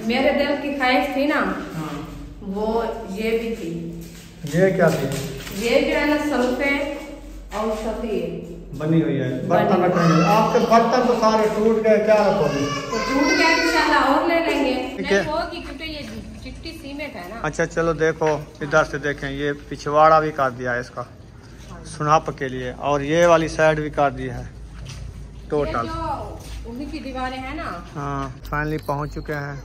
मेरे दिल की ख्वाहिश थी ना, वो ये भी थी। ये क्या थी? ये जो है ना सल्फे और सती बनी हुई है बर्तन रखने में। आपके बर्तन तो सारे टूट गए, क्या रखोगे? तो टूट गए इंशाल्लाह और ले लेंगे। ठीक है। क्योंकि ये चिट्टी सीमेंट है ना। अच्छा चलो देखो इधर से देखें, ये पिछवाड़ा भी काट दिया है इसका सुनाप के लिए, और ये वाली साइड भी काट दी है टोटल। उन्हीं की दीवारें हैं ना। हाँ फाइनली पहुंच चुके हैं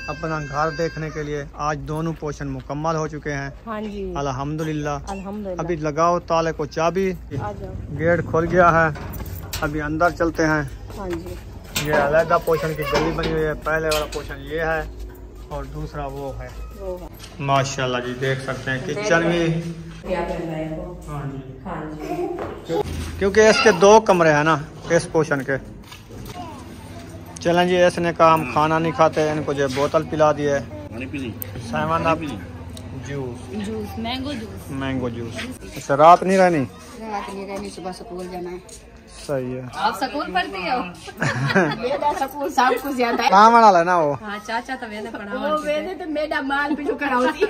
अपना घर देखने के लिए। आज दोनों पोर्शन मुकम्मल हो चुके हैं। हाँ जी अल्हम्दुलिल्लाह। अल्हम्दुलिल्लाह। अभी लगाओ ताले को चाबी, आ जाओ। गेट खुल गया है। अभी अंदर चलते हैं। हाँ जी। ये अलग पोर्शन की गली बनी हुई है। पहले वाला पोर्शन ये है और दूसरा वो है। माशाल्लाह जी देख सकते हैं किचन भी। हाँ जी। क्योंकि इसके 2 कमरे हैं ना इस पोर्शन के। चलें जी, इसने कहा हम खाना नहीं खाते, इनको जो बोतल पिला दी है जूस, मैंगो जूस। अच्छा रात नहीं रहनी? सुबह स्कूल जाना है। सही है। आप स्कूल पढ़ती हो? स्कूल शाम को ज्यादा है। कहाँ बना लेना वो? हाँ चाचा तो मैंने पढ़ा। मैंने तो मेरा माल भी जो कराऊंगी।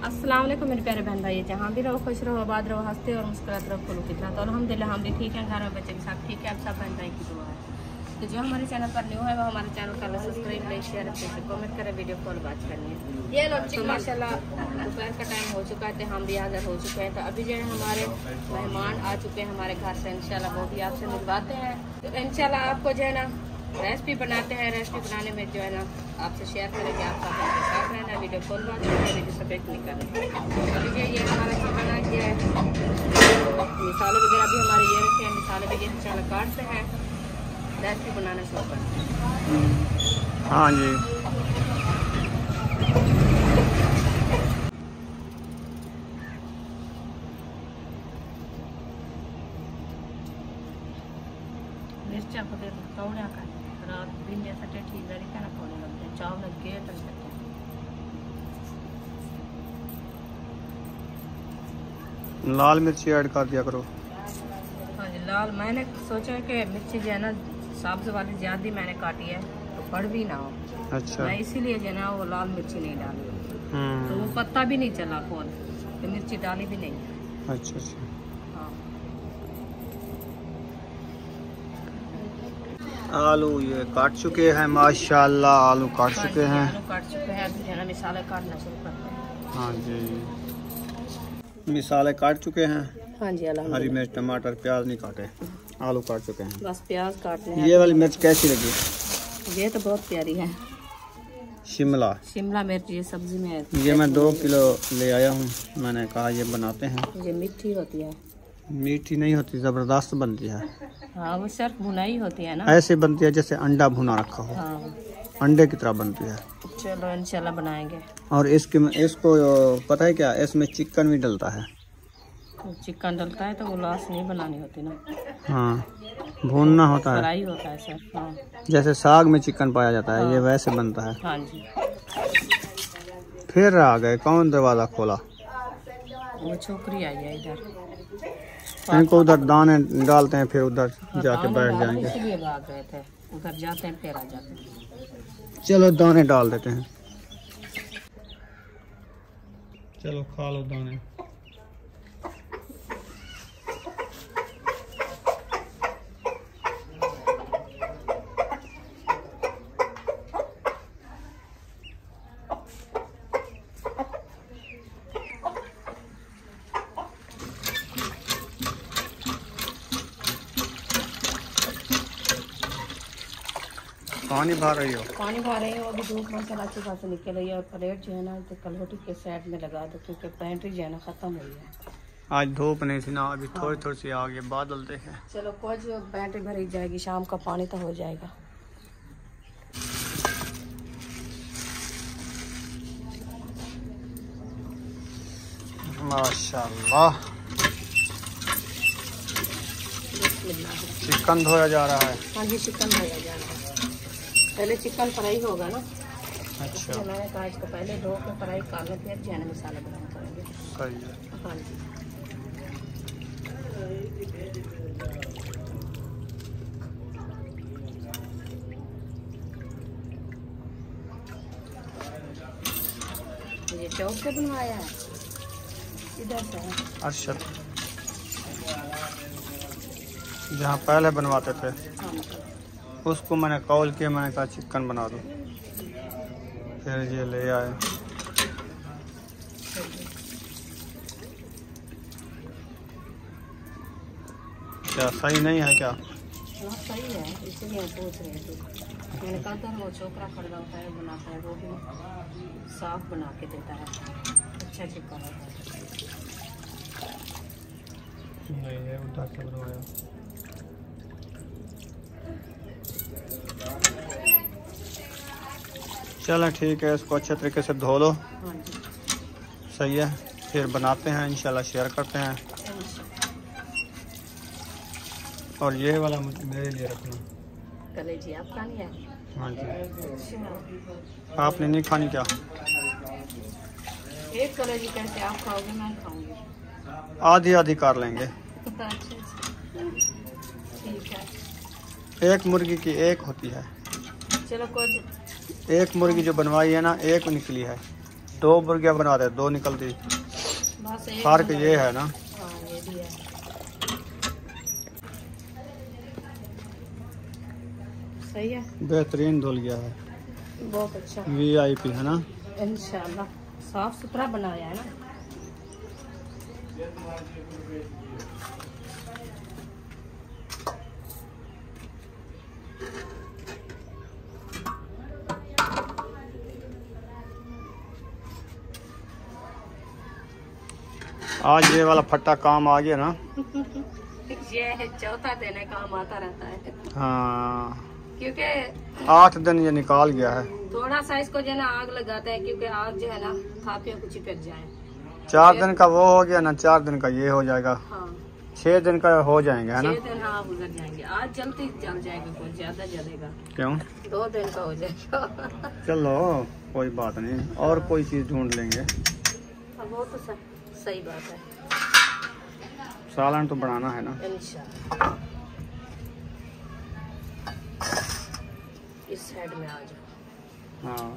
अस्सलाम वालेकुम मेरे प्यारे बहन भाई, जहाँ भी रहो खुश रहो, आबाद रहो, हंसते और मुस्कुराते रहो, खुलो कितना। तो अल्हम्दुलिल्लाह हम भी ठीक हैं, घर में बच्चे भी सब ठीक है। अब सब बहन भाई की दुआ है। तो जो हमारे चैनल पर न्यू है वो हमारे चैनल का सब्सक्राइब, लाइक, शेयर, कमेंट करें, वीडियो कॉल बात करनी है। ये लोग तो माशाल्लाह दोपहर का टाइम हो चुका है, तो हम भी हाजिर हो चुके हैं। तो अभी जो है हमारे मेहमान आ चुके हैं हमारे घर से। इंशाल्लाह वो भी आपसे मिलवाते हैं। तो इंशाल्लाह आपको जो है ना रेसिपी बनाते हैं। रेसिपी बनाने में जो है ना आपसे शेयर करेंगे। आप सब साथ रहना, वीडियो कॉल बात करना, वीडियो सब्जेक्ट नहीं करना। अभी ये हमारा खाना ये है, मिसाले वगैरह भी हमारे ये रखे हैं। मिसाले भी इंशाल्लाह काटते हैं, रेसिपी बनाना शुरू करते हैं। हाँ जी। मिर्चा को दे कौड़ा का रात दिन जैसा ठीक लड़ी का ना कौड़े लगते हैं। चावल के तक लाल मिर्ची ऐड कर दिया करो। हाँ जी लाल। मैंने सोचा कि मिर्ची जो है ना सब्ज वाली ज्यादा मैंने काटी है तो पड़ भी ना हो। अच्छा। मैं इसीलिए जो है ना वो लाल मिर्ची नहीं डाली। तो वो पत्ता भी नहीं चला कौन, तो मिर्ची डाली भी नहीं। अच्छा अच्छा। आलू ये काट चुके हैं माशाल्लाह, आलू काट चुके हैं। आलू काट चुके हैं। अभी जो है ना मिसाले काटना शुरू करते हैं। हाँ जी मिसाले काट चुके हैं। हाँ जी अल्हम्दुलिल्लाह। हरी मिर्च, टमाटर, प्याज नहीं काटे, आलू काट चुके हैं। बस प्याज काटने हैं। ये वाली मिर्च कैसी लगी? ये तो बहुत प्यारी है। शिमला मिर्च ये सब्जी में ये मैं 2 किलो ले आया हूँ। मैंने कहा ये बनाते हैं। ये मीठी होती है। मीठी नहीं होती, जबरदस्त बनती है। हाँ वो सिर्फ भुनाई होती है ना। ऐसे बनती है जैसे अंडा भुना रखा हो। हाँ अंडे की तरह बनती है। चलो इंशाल्लाह बनाएंगे। और इसको पता है क्या, इसमें चिकन भी डलता है। चिकन डलता है तो वो लाश नहीं बनानी होती ना। हाँ भूनना होता है। फ्राई होता है सर। हाँ जैसे साग में चिकन पाया जाता है। हाँ। ये वैसे बनता है। हाँ जी। फिर आ गए, कौन दरवाजा खोला? वो छोकरी आई है इधर। इनको उधर दाने डालते हैं, फिर उधर जाके बैठ जाएंगे। इसलिए भाग गए थे, उधर जाते हैं फिर आ जाते हैं। चलो दाने डाल देते हैं। चलो खा लो दाने। पानी भर रही हो? पानी भर रही हो। अभी धूप मसाला अच्छी खासी निकल रही है। और प्लेट जो है ना तो कलवटी के साइड में लगा दो, क्योंकि पेंट्री जो है ना खत्म हुई है। आज धूप नहीं थी ना, अभी थोड़ी थोड़ी सी आगे बादल देखे। चलो कुछ पेंट्री भरी जाएगी, शाम का पानी तो हो जाएगा। माशाल्लाह चिकन धोया जा रहा है। हाँ जी चिकन धोया जा रहा है। पहले चिकन फ्राई होगा ना। अच्छा, इसलिए मैंने कहा इसको पहले धो के फ्राई कर लें, फिर जो है ना मसाला बनाना करेंगे। सही है। हाँ जी। ये चौक से बनवाया है, इधर से है। अरशद, जहाँ पहले बनवाते थे हाँ, उसको मैंने कॉल किया, मैंने कहा चिकन बना दो, फिर ये ले आए। क्या सही नहीं है क्या? हाँ सही है, इसलिए हम पूछ रहे थे। मैंने कहा था वो छोकरा खरीदा होता है, बनाता है, वो भी साफ बना के देता है, अच्छा चिकन होता है। नहीं है, उधर से बनवाया। चलो ठीक है, इसको अच्छे तरीके से धो लो। हाँ जी। सही है, फिर बनाते हैं इंशाल्लाह, शेयर करते हैं। और ये वाला मेरे लिए रखना। कलेजी आप खानी है? हाँ जी। अच्छा, आपने नहीं खानी क्या? एक कलेजी कैसे आप खाओगे, मैं खाऊंगी। आधी आधी कर लेंगे। अच्छा, ठीक है। एक मुर्गी की एक होती है। चलो कुछ एक मुर्गी जो बनवाई है ना, एक निकली है। 2 मुर्गियाँ बनवाते हैं, 2 निकलती। बस एक फर्क ये है ना। हाँ ये भी है। सही है, बेहतरीन धुल गया है, बहुत अच्छा। VIP है ना। इंशाल्लाह साफ सुथरा बनाया है ना। आज ये वाला फट्टा काम आ गया ना। ये चौथा दिन है, काम आता रहता है। हाँ, क्योंकि 8 दिन ये निकाल गया है। थोड़ा सा इसको जो है ना आग लगाते हैं, क्योंकि आग जो है ना थापियों को चिपक जाए। 4 दिन का वो हो गया ना, 4 दिन का ये हो जाएगा, हाँ 6 दिन का हो जाएंगे है ना। 6 दिन हाँ गुजर जाएंगे। आज जल्दी जल जाएगा, कुछ ज्यादा जलेगा। क्यों? 2 दिन का हो जाएगा। चलो कोई बात नहीं, और कोई चीज ढूंढ लेंगे। हाँ, वो तो सही बात है। सालन तो बनाना है ना। इंशाल्लाह। इस साइड में आ जाओ। हाँ,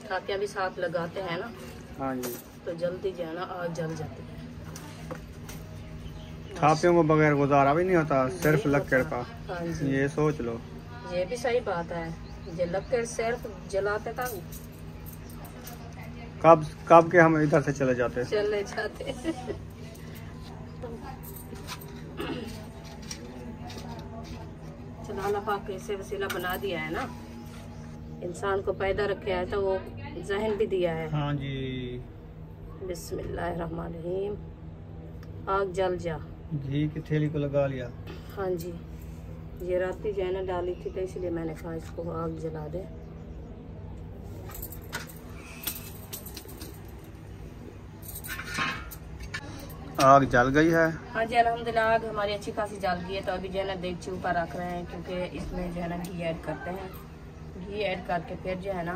थापियाँ भी साथ लगाते हैं ना, हाँ जी। तो जल्दी जो है ना आग जल जाती है। थापियों को बगैर गुजारा भी नहीं होता, सिर्फ लक्कड़ का। हाँ जी, ये सोच लो। ये भी सही बात है। ये लक्कड़ सिर्फ जलाते था, कब के हम इधर से चले जाते। चले जाते। चलो अल्लाह पाक कैसे वसीला बना दिया है ना, इंसान को पैदा रखे है तो वो जहन भी दिया है। हाँ जी। बिस्मिल्लाहिर्रहमानिर्रहीम। आग जल जा। घी की थैली को लगा लिया। हाँ जी, ये राती जो है ना डाली थी, तो इसलिए मैंने कहा इसको आग जला दे। आग जल गई है। हाँ जी अल्हम्दुलिल्लाह, आग हमारी अच्छी खासी जल गई है। तो अभी जो है ना देगची ऊपर रख रहे हैं, क्योंकि इसमें जो है ना घी ऐड करते हैं। घी ऐड करके फिर जो है ना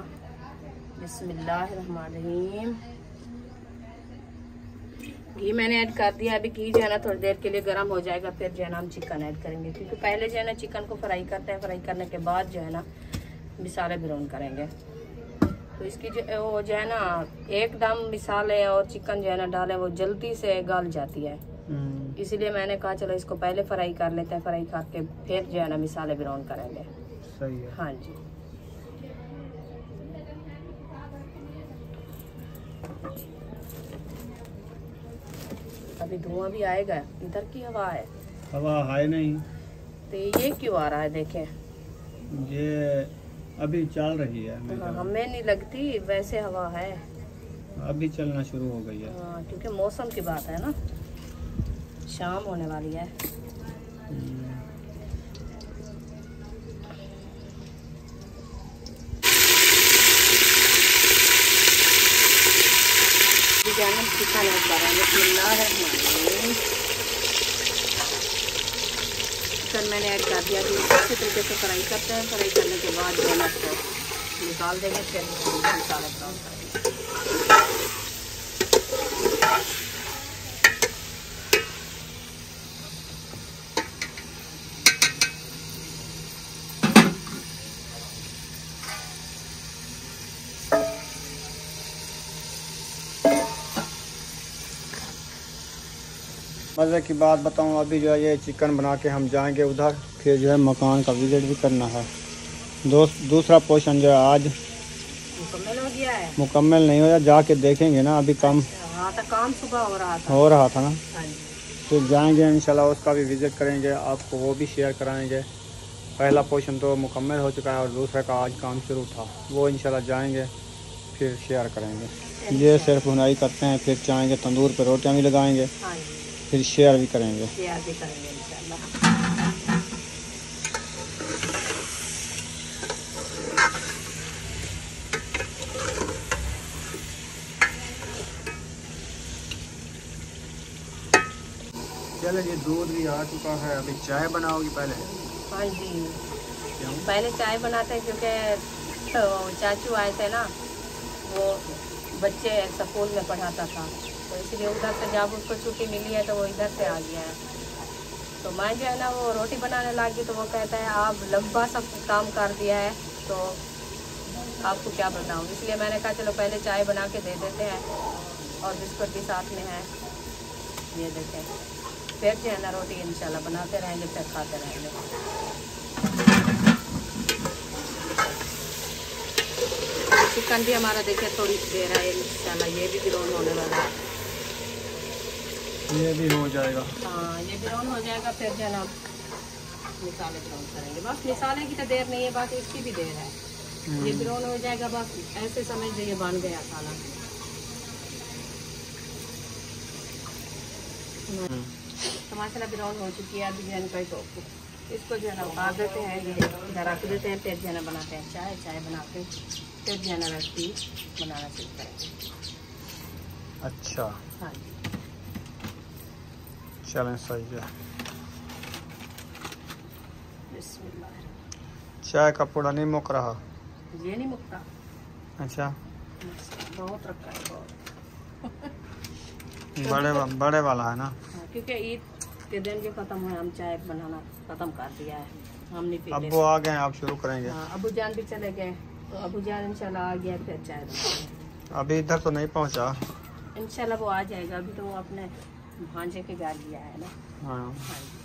बिस्मिल्लाहिर्रहमानिर्रहीम, घी मैंने ऐड कर दिया। अभी घी जो है ना थोड़ी देर के लिए गर्म हो जाएगा, फिर जो है ना हम चिकन ऐड करेंगे, क्योंकि पहले जो है ना चिकन को फ्राई करते हैं, फ्राई करने के बाद जो है ना मिसाले ब्राउन करेंगे। तो इसकी जो वो जो है ना एकदम मिसाले और चिकन जो है ना डाले, वो जल्दी से गल जाती है। इसीलिए मैंने कहा चलो इसको पहले फ्राई कर लेते हैं, फ्राई करके फिर जो है ना मिसाले ब्राउन करेंगे। सही है। हाँ जी, अभी धुआं भी आएगा, इधर की हवा है। हवा है नहीं, तो ये क्यों आ रहा है देखें। ये अभी चल रही है। हाँ, हमें नहीं लगती, वैसे हवा है। अभी चलना शुरू हो गई है। हाँ, क्योंकि मौसम की बात है ना, शाम होने वाली है। चिकन चिकन मैंने ऐड कर दिया। तो अच्छे तरीके से फ्राई करते हैं। फ्राई करने के बाद जो है ना इसको निकाल देंगे, फिर मसाला ब्राउन करेंगे। मज़े की बात बताऊं, अभी जो है ये चिकन बना के हम जाएंगे उधर, फिर जो है मकान का विजिट भी करना है। दूसरा पोर्शन जो है आज मुकम्मल हो गया है। मुकम्मल नहीं होया, जाके देखेंगे ना, अभी काम हाँ तो काम सुबह हो रहा था ना। हाँ जी। फिर जाएंगे इंशाल्लाह, उसका भी विजिट करेंगे, आपको वो भी शेयर कराएंगे। पहला पोर्शन तो मुकम्मल हो चुका है और दूसरे का आज काम शुरू था, वो इंशाल्लाह जाएंगे फिर शेयर करेंगे। ये सिर्फ भुनाई करते हैं, फिर जाएंगे तंदूर पे रोटियां भी लगाएंगे, हाँ जी। फिर शेयर भी करेंगे। इंशाल्लाह। चले, ये दूध भी आ चुका है, अभी चाय बनाओगी पहले? हाँ जी, पहले चाय बनाते हैं क्योंकि तो चाचू आए थे ना, वो बच्चे स्कूल में पढ़ाता था, तो इसलिए उधर से जब उसको छुट्टी मिली है तो वो इधर से आ गया है। तो मैं जो है ना वो रोटी बनाने लगी, तो वो कहता है आप लंबा सा काम कर दिया है तो आपको क्या बताऊँ, इसलिए मैंने कहा चलो पहले चाय बना के दे देते हैं और बिस्कुट भी साथ में है। ये देखें, फिर जो है ना रोटी इंशाल्लाह बनाते रहेंगे, फिर खाते रहेंगे। चिकन भी हमारा देखिए थोड़ी देर है, इंशाल्लाह ये भी ब्राउन होने वाला है। ये भी हो जाएगा। हाँ, ये ब्राउन हो जाएगा, फिर जो है ना मसाले ब्राउन करेंगे। बस मसाले की तो देर नहीं है, बस इसकी भी देर है। ये ब्राउन हो जाएगा, बस ऐसे समझ लीजिए बन गया खाना। तो माशाल्लाह ब्राउन हो चुकी है। अभी जो है तो इसको जो है ना उतार देते हैं, ये इधर रख देते हैं, फिर जो है ना बनाते हैं चाय। चाय बनाते हैं फिर जो है ना रोटी बनाना शुरू करेंगे। अच्छा, हाँ जी, चलें, सही है। बिस्मिल्लाह। चाय का पूरा नहीं मुक रहा? ये नहीं मुकता। अच्छा, बहुत रखा है, बहुत। बड़े वाला है ना। हाँ, क्योंकि ईद के दिन जो ख़त्म हुआ, हम चाय बनाना ख़त्म कर दिया है, हम नहीं पीते। अब्बू आ गए, आप शुरू करेंगे? हाँ, अबू जान भी चले गए, तो अबू जान इंशाल्लाह आ गया, फिर चाय बनाएंगे। अभी इधर तो नहीं पहुंचा? इंशाल्लाह वो आ जाएगा, अभी तो वो अपने भांजे के घर गया है ना। हाँ, हाँ जी।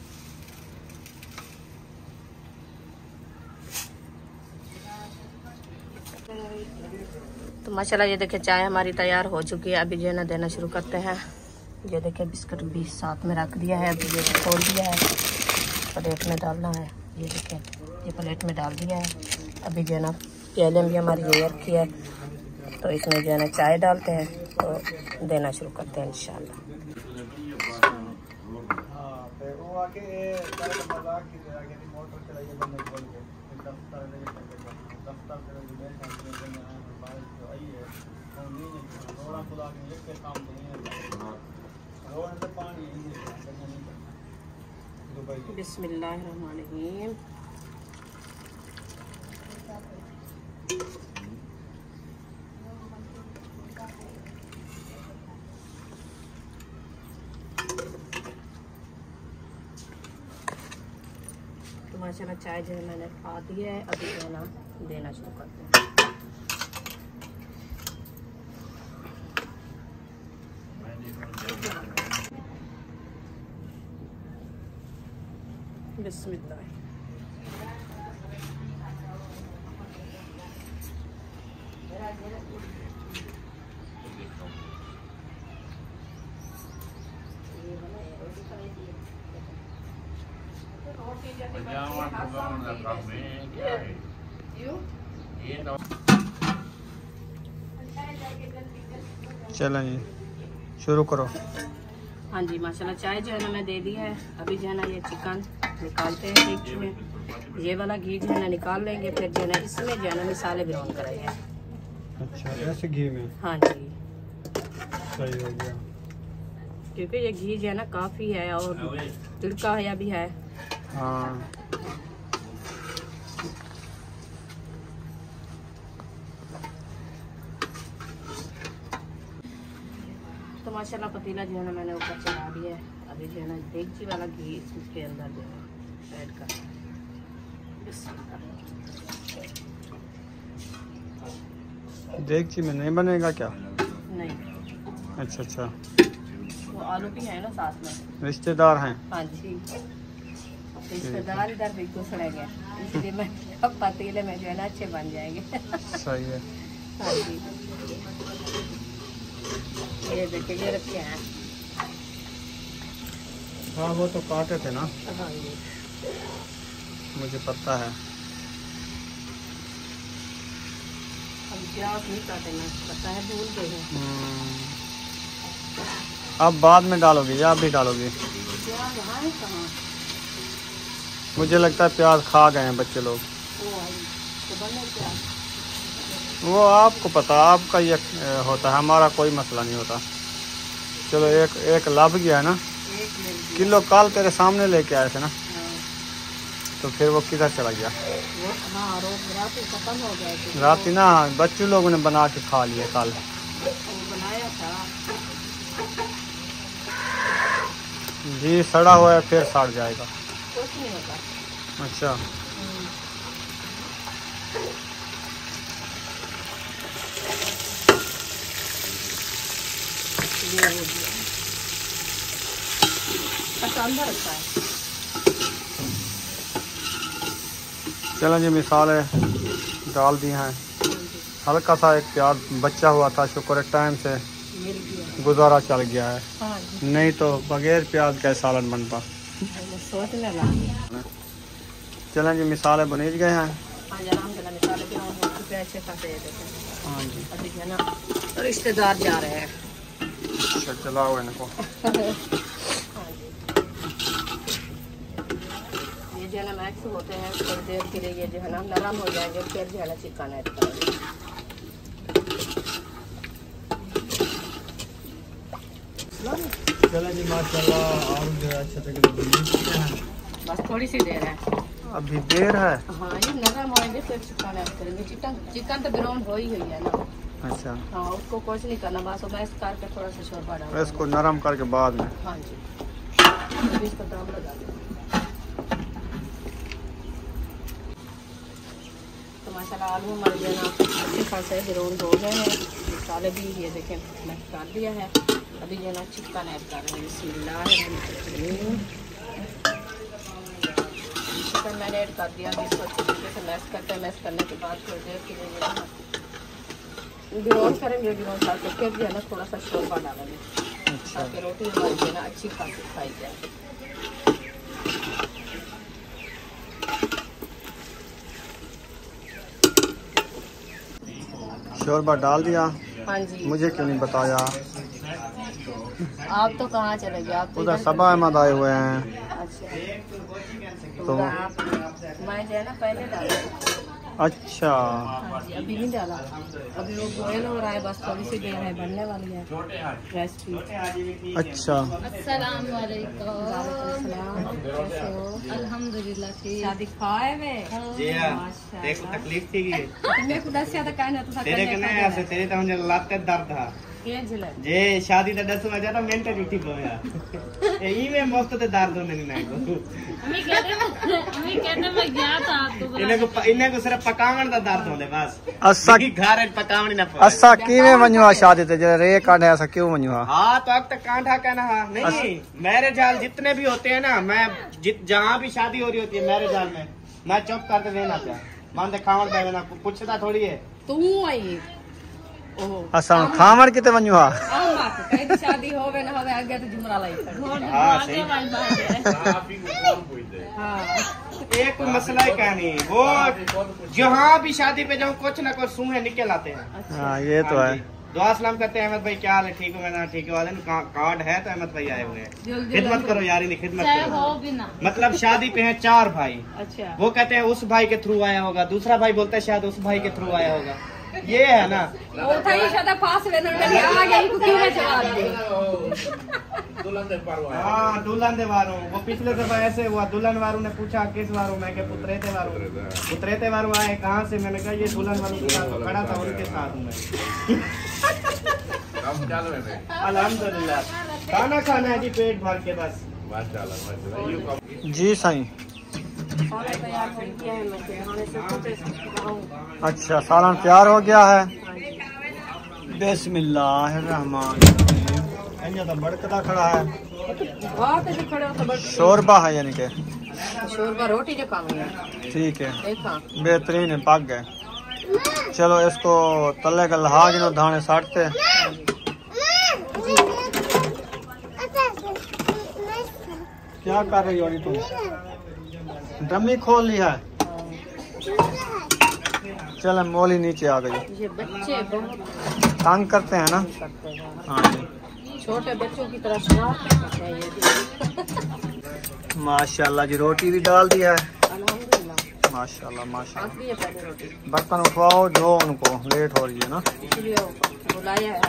तो माशाल्लाह ये देखिए चाय हमारी तैयार हो चुकी है। अभी जो है ना देना शुरू करते हैं। ये देखिए बिस्कुट भी साथ में रख दिया है, अभी ये खोल दिया है, प्लेट में डालना है। ये देखिए ये प्लेट में डाल दिया है। अभी जो है ना प्याले भी हमारी ये रखी है, तो इसमें जो है ना चाय डालते हैं, तो देना शुरू करते हैं इंशाल्लाह। बिस्मिल्लाहिर्रहमानिर्रहीम। तो माशाल्लाह चाय जो है मैंने खा दी है। अभी जो है ना देना शुरू करते हैं। बिस्मिल्लाह। चलें जी, शुरू करो। हाँ जी, माशाल्लाह चाय जो है ना मैं दे दी है। अभी जो है ना ये चिकन निकालते हैं देख में, ये वाला घी जो है ना निकाल लेंगे, फिर जो है ना इसमें जो है ना मसाले ब्राउन करेंगे। अच्छा, ऐसे घी में? हाँ जी, सही हो गया। क्योंकि ये घी जो है ना काफ़ी है और तिड़का है अभी है, हाँ तो माशाल्लाह पतीला जो है ना मैंने ऊपर चढ़ा दिया है। अभी जो है ना देगची वाला घी इसके अंदर जो है ऐड करना है। देगची में नहीं बनेगा क्या? नहीं। अच्छा अच्छा, वो आलू भी है ना साथ में। रिश्तेदार हैं? हाँ जी, रिश्तेदार इधर भी घुसड़े गए, इसलिए मैं अब पतीले में जो है ना अच्छे बन जाएंगे। सही है। हाँ जी, ये देखिए ये रखे हैं। हाँ वो तो काटे थे ना। हाँ जी, मुझे पता है। हम प्याज नहीं काटे ना, पता है भूल गए हैं। अब बाद में डालोगे या अभी डालोगे? प्याज है कहाँ? मुझे लगता है प्याज खा गए हैं बच्चे लोग। वो आई तो बने प्याज। वो आपको पता, आपका ये होता है, हमारा कोई मसला नहीं होता। चलो एक लाभ गया है ना। एक मिल गया। किलो काल तेरे सामने लेके आए थे ना, हाँ। तो फिर वो किधर चला गया? वो हाँ रात ही खत्म हो गया था। रात ही ना बच्चों लोगों ने बना के खा लिया कल। वो बनाया था। जी सड़ा हुआ है, फिर सड़ जाएगा। कुछ नहीं होता। अच्छा ये हो गया। अच्छा अंदर रखा है। चलो जी, मिसालें डाल दी हैं। हल्का सा एक प्याज बचा हुआ था, शुक्र है टाइम से मिल गया। गुजारा चल गया है, हाँ जी, नहीं तो बगैर प्याज का सालन बनता। मैं सोचने लगा। चलें जी, मिसालें बनीज गए हैं। हाँ जनाब के मिसाले भी हो चुके हैं अच्छे खासे। ये देखें हाँ जी, अभी जो है ना रिश्तेदार जा रहे हैं। अच्छा चलाओ इनको। हाँ जी, ये जो है ना मैक्स होते हैं थोड़ी देर के लिए, ये जो है ना नरम हो जाएंगे, फिर जो है ना चिकन ऐड करेंगे। चलें जी, माशाल्लाह आलू जो है अच्छे तरीके से भून चुके हैं। बस थोड़ी सी देर है। अभी देर है। हाँ ये नरम होएंगे फिर चिकन ऐड करेंगे। चिकन तो ब्राउन हो ही हुई है ना। अच्छा, हाँ उसको कुछ नहीं करना, बस मैश करके थोड़ा सा शोरबा डालना। इसको नरम करके बाद में। हाँ जी, अभी इसको दम लगा दें। तो माशाल्लाह आलू हमारे जो है ना अच्छे खासे ब्राउन हो गए हैं। मसाले भी ये देखें मैश कर दिया है। अभी जो है ना चिकन ऐड कर रहे हैं। बिस्मिल्लाह, चिकन मैंने ऐड कर दिया। अभी इसको अच्छे तरीके से मैश करते हैं। मैश करने के बाद थोड़ी देर के लिए ग्राउंड करेंगे। ग्राउंड करके फिर जो है ना थोड़ा सा शोरबा डालेंगे, अच्छा, ताकि रोटी हमारी जो है ना अच्छी खासी खाई जाए। शोरबा डाल दिया। हाँ जी, मुझे क्यों नहीं बताया? आप तो कहाँ चले गए? आप तो उधर इधर- सबा अहमद आए हुए हैं। अच्छा तो आप मैं जो है ना पहले डाला। अच्छा, हाँ जी, अभी नहीं डाला। अभी वो बॉयल हो रहा है, बस थोड़ी सी देर है, बनने वाली है रेसिपी। अच्छा, अस्सलाम वालेकुम। कैसे हो? अल्हम्दुलिल्लाह ठीक। शादी खाए में जी हाँ, देख तकलीफ थी कि मेरे को दस ज्यादा कहना तो तेरे के नहीं ऐसे तेरे तो मुझे लाते दर्द था ये झिले जे शादी तो 10 बजे तो मेंटल उठी गया ई में मस्त ते दर्द होने नहीं को कहते मैं गया था आपको इन्हें को सिर्फ पकावन दा दर्द होने बस असा कि घर पकावनी ना पड़े असा किवें वञवा शादी ते जे रे काढे असा क्यों वञवा? हाँ तो अब तक कांठा कहना हाँ नहीं मैरिज हाल जितने भी होते हैं ना, मैं जहाँ भी शादी हो रही होती है मैरिज हाल में मैं चुप करते रहना चाहता मान दे खावन बैठना पूछता थोड़ी है तू आई ओहो असा खावण किते वञवा? आम बात कहीं शादी होवे ना होवे आगे तो जुमरा लाई हाँ सही हाँ एक कोई मसला ही क्या नहीं, वो जहाँ भी शादी पे जाऊँ कुछ ना कुछ सूहे निकल आते हैं। हाँ ये तो है। दुआ सलाम करते हैं अहमद भाई, क्या हाल है? ठीक हो? मैं ठीक है वाले कार्ड है तो अहमद भाई आए हुए हैं। जल्दी खिदमत करो यार, नहीं खिदमत चाहे करो। हो भी ना। मतलब शादी पे हैं 4 भाई, अच्छा वो कहते हैं उस भाई के थ्रू आया होगा, दूसरा भाई बोलता है शायद उस भाई के थ्रू आया होगा। ये है ना। वो था ही शायद पास में आ गया इनको क्यों है जवाब दे। हाँ दुल्हन दे वारू वो पिछले दफा ऐसे हुआ। दुल्हन वारू ने पूछा किस वारू, मैं के पुत्रेते वारू आए कहाँ से, मैंने कहा ये दुल्हन वारू के साथ खड़ा था उनके साथ मैं। अल्हम्दुलिल्लाह खाना खाना है जी पेट भर के बस। जी साईं। अच्छा सालन तैयार हो गया है। बिस्मिल्लाहिर्रहमानिर्रहीम। तो बड़कदा खड़ा है। शोरबा है यानी के शोरबा रोटी जो खानी है। ठीक है बेहतरीन है पक गए। चलो इसको तले का लहाज नो धाने साटते। क्या कर रही हो तुम? ड्रमी खोल ली है। चलो मोली नीचे आ गई। ये बच्चे बहुत तंग करते हैं ना। हाँ जी छोटे बच्चों की तरह शराब चाहिए। माशाल्लाह जी रोटी भी डाल दिया है। अल्हम्दुलिल्लाह माशाल्लाह माशाल्लाह। आखिरी है पहले रोटी। बर्तन उठवाओ जो उनको लेट हो रही है ना। इसलिए बुलाया है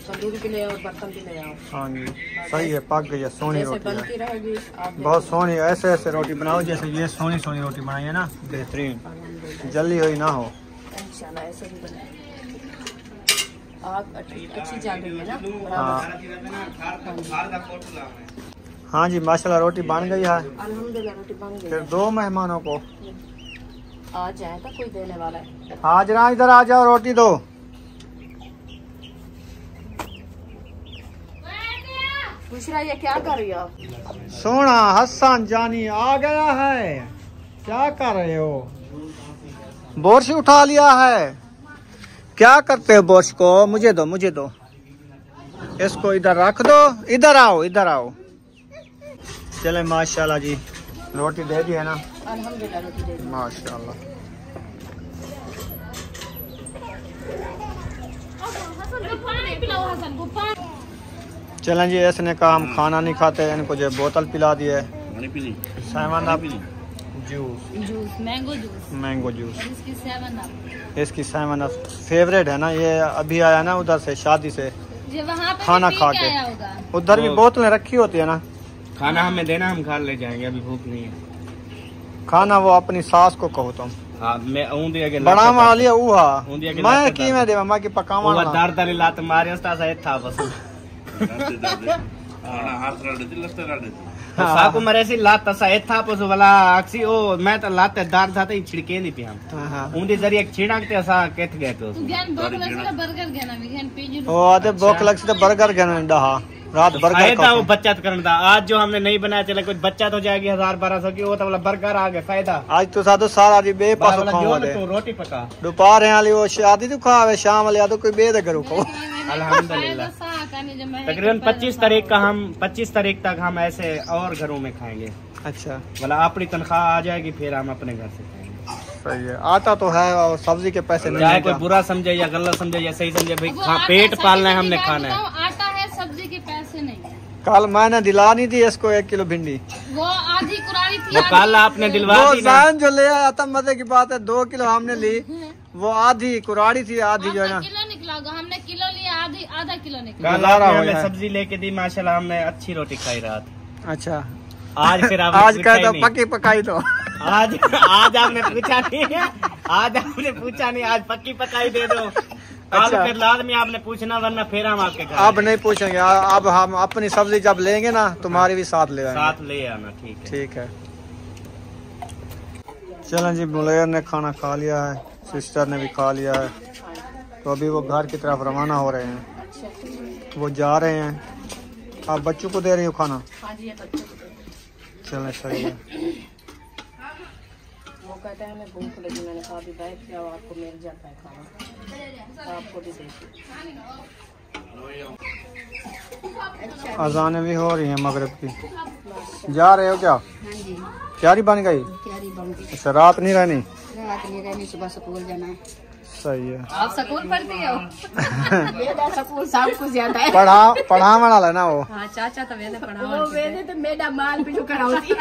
तंदूरी भी ले आओ बर्तन भी ले आओ। हाँ जी सही है पक गई है सोनी जैसे रोटी बनती है। रहेगी बहुत सोनी ऐसे ऐसे रोटी बनाओ जैसे ये सोनी सोनी रोटी बनाई है ना बेहतरीन जल्दी हुई ना हो। इंशाल्लाह ऐसे भी बने। आग अच्छी जल रही है ना। हाँ हाँ जी माशाल्लाह रोटी बन गई है। अल्हम्दुलिल्लाह रोटी बन गई। फिर दो मेहमानों को आ जाए तो कोई देने वाला है। हाजरा इधर आ जाओ रोटी दो। पूछ रहा है क्या कर रही हो? सोना हसन जानी आ गया है। क्या कर रहे हो? बोर्श उठा लिया है। क्या करते हो बोर्श को? मुझे दो मुझे दो। इसको इधर रख दो। इधर आओ इधर आओ। चले माशाल्लाह जी रोटी दे दी है ना। अल्हम्दुलिल्लाह रोटी दे दी। माशाल्लाह। चलें जी इसने कहा हम खाना नहीं खाते इनको जो बोतल पिला दी है। Seven up juice mango juice इसकी 7 अप फेवरेट है ना। ये अभी आया ना उधर से शादी से खाना खा के। उधर भी बोतलें रखी होती है ना। खाना हमें देना हम खा ले जाएंगे अभी भूख नहीं है। खाना वो अपनी सास को कहो तुम। हाँ मैं ऊंधिया के बड़ा वाली उहा ऊंधिया के मैं की मैं देवा मैं की पकावा वो दार दार लात मारे उसता सहित था बस। साकू मरे सी लात सहित था बस वाला अक्सी ओ मैं तो लात दार था ही छिड़के नहीं पिया। ऊंधी जरिए छिड़कते असा केथ गए तो ओ आते भूख लग से बर्गर गन डहा रात बर्गर था वो बचत करना था। आज जो हमने नहीं बनाया चले कुछ बचत हो जाएगी 1000-1200 की। वो तो वाला बर्गर आ गया फायदा। आज तो साधो सारा दी बेपास खाओ दे। तो रोटी पका दोपहर वाली वो शादी तो खावे शाम वाली तो कोई बेद करो को। अल्हम्दुलिल्लाह तकरीबन 25 तारीख तक हम ऐसे और घरों में खाएंगे। अच्छा वाला अपनी तनख्वाह आ जाएगी फिर हम अपने घर से खाएंगे। सही है आता तो है और सब्जी के पैसे नहीं चाहे कोई बुरा समझे या गलत समझे या सही समझे भाई पेट पालना है हमने खाना है। आटा है सब्जी के पैसे नहीं। कल मैंने दिला नहीं थी इसको 1 किलो भिंडी। वो आधी कुरारी थी। वो कल आपने दिलवा दी ना। जो ले आया था मजे की बात है 2 किलो हमने ली। वो आधी कुराड़ी थी आधी जो है ना किलो निकला होगा। हमने किलो लिया आधा किलो निकला। कल आपने सब्जी लेके दी माशाल्लाह हमने अच्छी रोटी खाई रात। अच्छा आज फिर आज कह तो पक्की पकाई तो आज आपने पूछा नहीं। आज आपने पूछा नहीं आज पक्की पकाई दे दो। अच्छा फिर बाद में आपने पूछना वरना फिर हम आपके घर अब नहीं पूछेंगे। अब हम अपनी सब्जी जब लेंगे ना तुम्हारी भी साथ ले आएंगे। साथ ले आना ठीक है। चलें जी मुलेर ने खाना खा लिया है सिस्टर ने भी खा लिया है। तो अभी वो घर की तरफ रवाना हो रहे हैं। वो जा रहे हैं। आप बच्चों को दे रही हो खाना? चलें सही है। वो कहते हैं हमें भूख लगी। मैंने कहा अभी बैठ जाओ आपको मिल जाता है खाना तो आपको भी देती। अजानें भी हो रही हैं मगरिब की। जा रहे हो क्या? तैयारी बन गई? अच्छा रात नहीं रहनी? सुबह स्कूल जाना है। सही है। आप स्कूल पढ़ती हो? मेरा स्कूल सब कुछ ज्यादा है। पढ़ा वाला ना वो। हाँ चाचा तो मैंने पढ़ा मैंने तो मेरा माल भी कराती।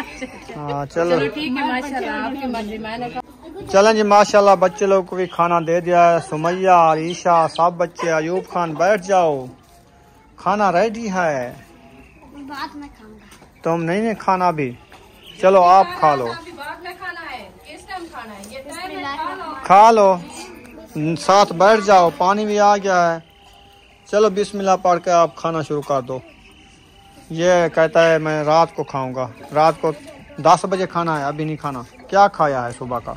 हाँ चलो ठीक है माशाल्लाह आपकी मर्जी। मैंने चलें जी, माशाल्लाह बच्चे लोग को भी खाना दे दिया है। सुमैया, ईशा, सब बच्चे। अयूब खान बैठ जाओ, खाना रेडी है। बाद में खाऊंगा। तुम नहीं खाना भी, चलो आप खा लो। अभी बाद में खाना है, किस टाइम खाना है? ये टाइम है, खा लो। खा लो, साथ बैठ जाओ। पानी भी आ गया है। चलो बिस्मिल्लाह पढ़ के आप खाना शुरू कर दो। ये कहता है मैं रात को खाऊंगा। रात को 10 बजे खाना है, अभी नहीं खाना। क्या खाया है सुबह का?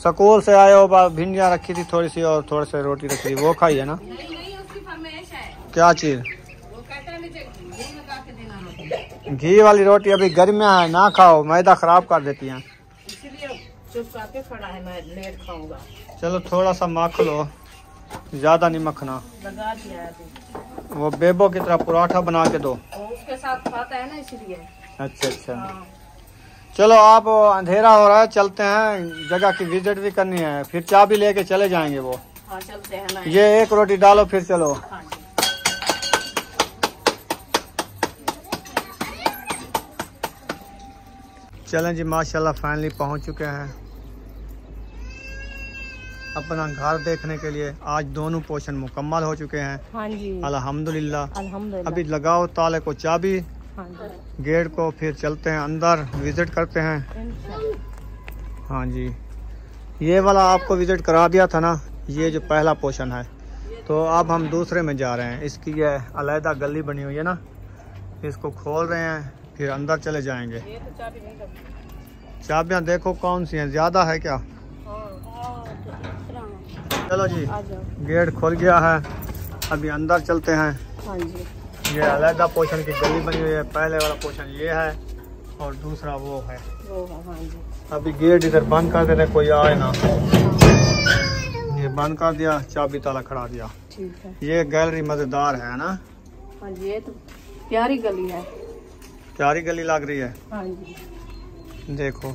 स्कूल से आए हो, भिंडियाँ रखी थी थोड़ी सी और थोड़ी सी रोटी रखी थी, वो खाई है ना? नहीं, उसकी फरमाइश है। क्या चीज़? वो कहता है मुझे घी लगा के देना रोटी। घी वाली रोटी अभी गर्मियाँ है, ना खाओ, मैदा खराब कर देती हैं। इसीलिए चुप करके खड़ा है, मैं लेट खाऊंगा। चलो थोड़ा सा मख लो, ज़्यादा नहीं मखना। लगा दिया है अभी। वो बेबो की तरह पराठा बना के दो। वो उसके साथ खाता है ना, इसलिए। अच्छा अच्छा। हाँ। चलो आप, अंधेरा हो रहा है, चलते हैं। जगह की विजिट भी करनी है, फिर चाबी लेके चले जाएंगे वो। हाँ चलते हैं ना। ये एक रोटी डालो, फिर चलो। हाँ जी। चलें जी, माशाल्लाह फाइनली पहुंच चुके हैं अपना घर देखने के लिए। आज दोनों पोर्शन मुकम्मल हो चुके हैं, हाँ जी, अल्हम्दुलिल्लाह। अल्हम्दुलिल्लाह। अभी लगाओ ताले को चाबी, हाँ जी, गेट को, फिर चलते हैं अंदर, विजिट करते हैं। इंशाल्लाह। हाँ जी, ये वाला आपको विजिट करा दिया था ना, ये जो पहला पोर्शन है। तो अब हम दूसरे में जा रहे हैं। इसकी ये अलहदा गली बनी हुई है ना, इसको खोल रहे हैं, फिर अंदर चले जाएंगे। ये तो चाबी नहीं लगती। चाबियाँ देखो कौन सी हैं, ज़्यादा है क्या? चलो जी, आ जाओ। गेट खुल गया है, अभी अंदर चलते हैं। हाँ जी, ये अलहदा पोर्शन की गली बनी हुई है। पहले वाला पोर्शन ये है और दूसरा वो है। वो है। हाँ जी, अभी गेट इधर बंद कर देते, कोई आए ना। ये बंद कर दिया, चाबी ताला खड़ा दिया। ठीक है। ये गैलरी मजेदार है ना? हाँ जी, ये तो प्यारी गली है। प्यारी गली लग रही है। हाँ जी, देखो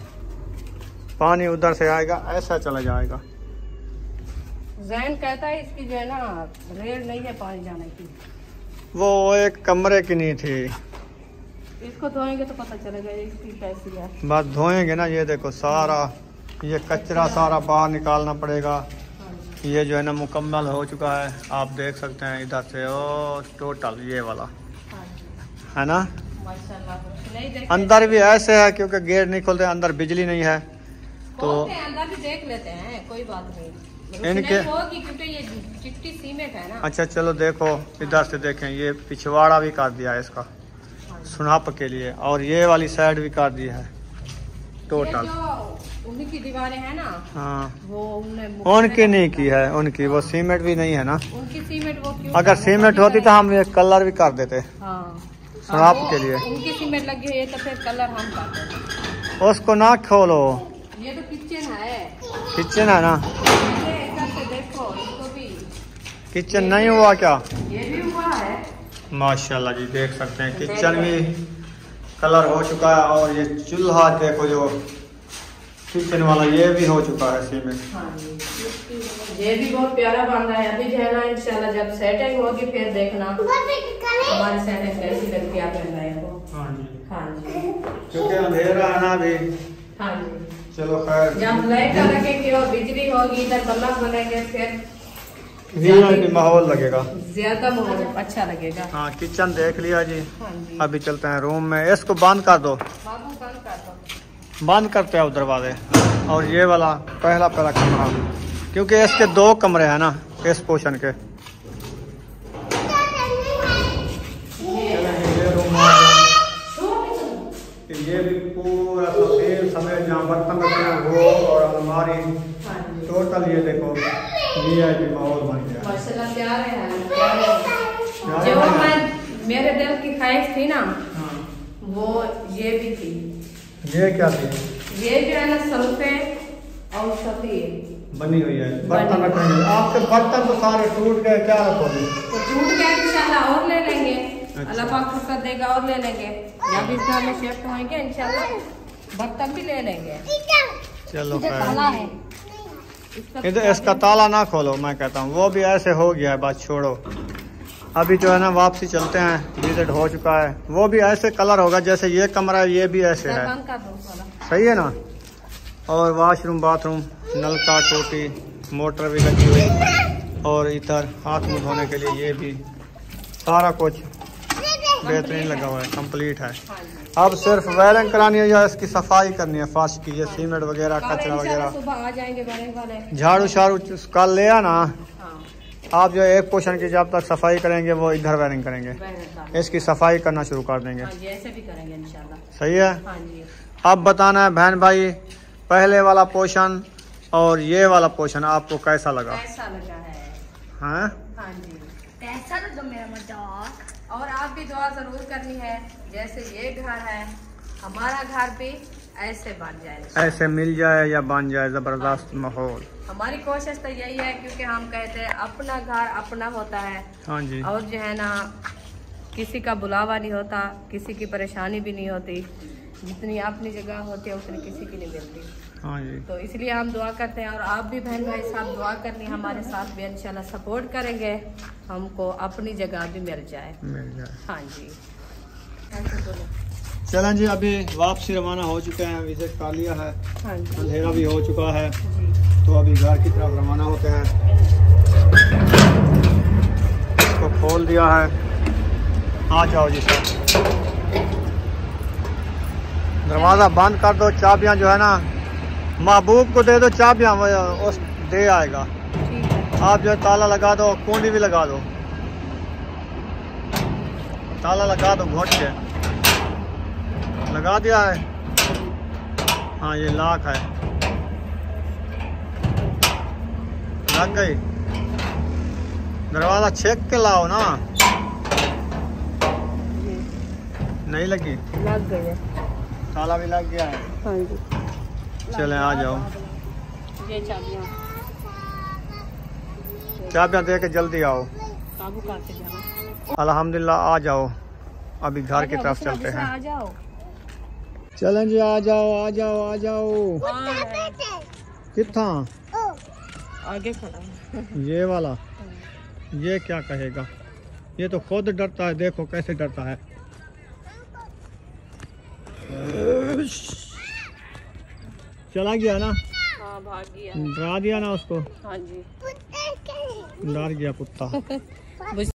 पानी उधर से आएगा, ऐसा चला जाएगा। जैन कहता है इसकी जो है ना रेल नहीं है पानी जाने की। वो एक कमरे की नहीं थी। इसको धोएंगे तो पता चलेगा इसकी कैसी है। बस धोएंगे ना। ये देखो सारा ये कचरा सारा बाहर निकालना पड़ेगा। हाँ जी, ये जो है ना मुकम्मल हो चुका है, आप देख सकते हैं इधर से। ओ टोटल ये वाला हाँ जी, है ना। माशाल्लाह। नहीं देख अंदर भी ऐसे है क्योंकि गेट नहीं खोलते, अंदर बिजली नहीं है तो अंदर भी देख लेते हैं, कोई बात नहीं। इनके होगी क्योंकि ये चिट्टी सीमेंट है ना। अच्छा चलो देखो इधर से देखें, ये पिछवाड़ा भी कर दिया है इसका सुनाप के लिए, और ये वाली साइड भी कर दी है टोटल। ये जो उन्हीं की दीवारें हैं ना, हाँ, वो उनकी नहीं की है, उनकी वो सीमेंट भी नहीं है ना। उनकी सीमेंट वो क्यों? अगर सीमेंट होती तो हम ये कलर भी कर देते हाँ, सुनाप वो के लिए। उनकी सीमेंट लगी हुई है तो फिर कलर हम करते हैं। उसको ना खोलो, ये तो किचन है। किचन है ना। ये इधर से देखो, इसको भी किचन नहीं हुआ क्या? ये भी हुआ है। माशाल्लाह जी, देख सकते हैं किचन भी कलर हो चुका है, और ये चूल्हा देखो जो किचन वाला, ये भी हो चुका है सीमेंट। हाँ जी, ये भी बहुत प्यारा बन रहा है। अभी जो है ना इंशाल्लाह जब सेटिंग होगी फिर देखना हमारी सेटिंग कैसी लगती है आप रहे हो। हाँ जी, हाँ जी, क्योंकि अंधेरा है ना अभी। हाँ जी, चलो खैर, जब लाइट लगेगी और बिजली होगी, इधर बल्ब बनेंगे, फिर वीआईपी माहौल लगेगा, ज्यादा माहौल अच्छा लगेगा। हाँ। किचन देख लिया जी, हाँ जी, अभी चलते हैं रूम में। इसको बंद कर दो, बाबू बंद कर दो। बंद करते हैं दरवाजे। और ये वाला पहला कमरा, क्योंकि इसके 2 कमरे हैं ना इस पोर्शन के। ये रूम आ गया। ये भी पूरा तफसील समेत, जहाँ बर्तन रखे हैं वो, और अलमारी हाँ जी, टोटल। ये देखो वीआईपी माहौल बन गया। माशाल्लाह प्यारे हैं, प्यारे। जो मैं मेरे दिल की ख्वाहिश थी ना, हाँ। वो ये भी थी। ये क्या थी? ये जो है ना सल्फे और सफी बनी हुई है। बर्तन रखेंगे, आपके बर्तन तो सारे टूट गए, क्या रखोगे? तो टूट गए, इंशाल्लाह और ले लेंगे। अच्छा। अल्लाह पाक फुर्सत देगा और ले लेंगे। जब इस घर में शिफ्ट होंगे इंशाल्लाह बर्तन भी ले लेंगे। चलो ताला है। इधर इसका ताला ना खोलो, मैं कहता हूँ। वो भी ऐसे हो गया है, बात छोड़ो। अभी जो है ना वापसी चलते हैं, विजिट हो चुका है। वो भी ऐसे कलर होगा जैसे ये कमरा है, ये भी ऐसे है। बंद कर दो साला। सही है ना। और वॉशरूम बाथरूम नलका टूटी, मोटर भी लगी हुई और इधर हाथ मुँह धोने के लिए ये भी सारा कुछ बेहतरीन लगा हुआ है, कंप्लीट है। अब सिर्फ वायरिंग करानी है या इसकी सफाई करनी है फर्श की, ये सीमेंट वगैरह कचरा वगैरह। सुबह आ जाएंगे वायरिंग वाले, झाड़ू शाड़ू कल ले आना। आप जो एक पोर्शन की जब तक सफाई करेंगे वो इधर वायरिंग करेंगे, इसकी सफाई करना शुरू कर देंगे। ऐसे भी करेंगे इंशाल्लाह। सही है। हाँ जी। अब बताना है बहन भाई, पहले वाला पोर्शन और ये वाला पोर्शन आपको कैसा लगा? कैसा लगा है? हाँ हाँ जी। पैसा तो दो मेरा मजाक। और आप भी दुआ जरूर करनी है, जैसे ये घर है हमारा घर भी ऐसे बन जाए, ऐसे मिल जाए या बन जाए जबरदस्त माहौल। हमारी कोशिश तो यही है, क्योंकि हम कहते हैं अपना घर अपना होता है। हाँ जी। और जो है ना किसी का बुलावा नहीं होता, किसी की परेशानी भी नहीं होती, जितनी अपनी जगह होती है उतनी किसी की नहीं मिलती। हाँ जी। तो इसलिए हम दुआ करते हैं और आप भी बहन भाई साहब दुआ करनी, हमारे साथ भी इंशाल्लाह सपोर्ट करेंगे, हमको अपनी जगह भी मिल जाए। हाँ जी। चलें जी, अभी वापसी रवाना हो चुके हैं, विजिट कर लिया है, हाँ जी। अंधेरा भी हो चुका है, तो अभी घर की तरफ रवाना होते हैं। इसको खोल दिया है, आ जाओ जी सर। दरवाज़ा बंद कर दो, चाबियाँ जो है ना महबूब को दे दो, चाबियाँ वो दे आएगा। आप जो है ताला लगा दो, कुंडी भी लगा दो, ताला लगा दो घोट के। लगा दिया है। हाँ ये लॉक है, लग गई। दरवाज़ा छेक के लाओ ना, नहीं लगी, लग गई है, ताला भी लग गया है। हाँ जी। चलें आ जाओ, ये चाबियाँ चाबियाँ दे के जल्दी आओ। काबू करके जाओ। अल्हम्दुलिल्लाह आ जाओ, अभी घर की तरफ चलते हैं। आ जाओ। चलें जी, आ जाओ आ जाओ आ जाओ। कितना आगे खड़ा ये वाला, ये क्या कहेगा, ये तो खुद डरता है, देखो कैसे डरता है। चला गया ना, हाँ भाग गया, डरा दिया ना उसको, हाँ जी, डर गया कुत्ता।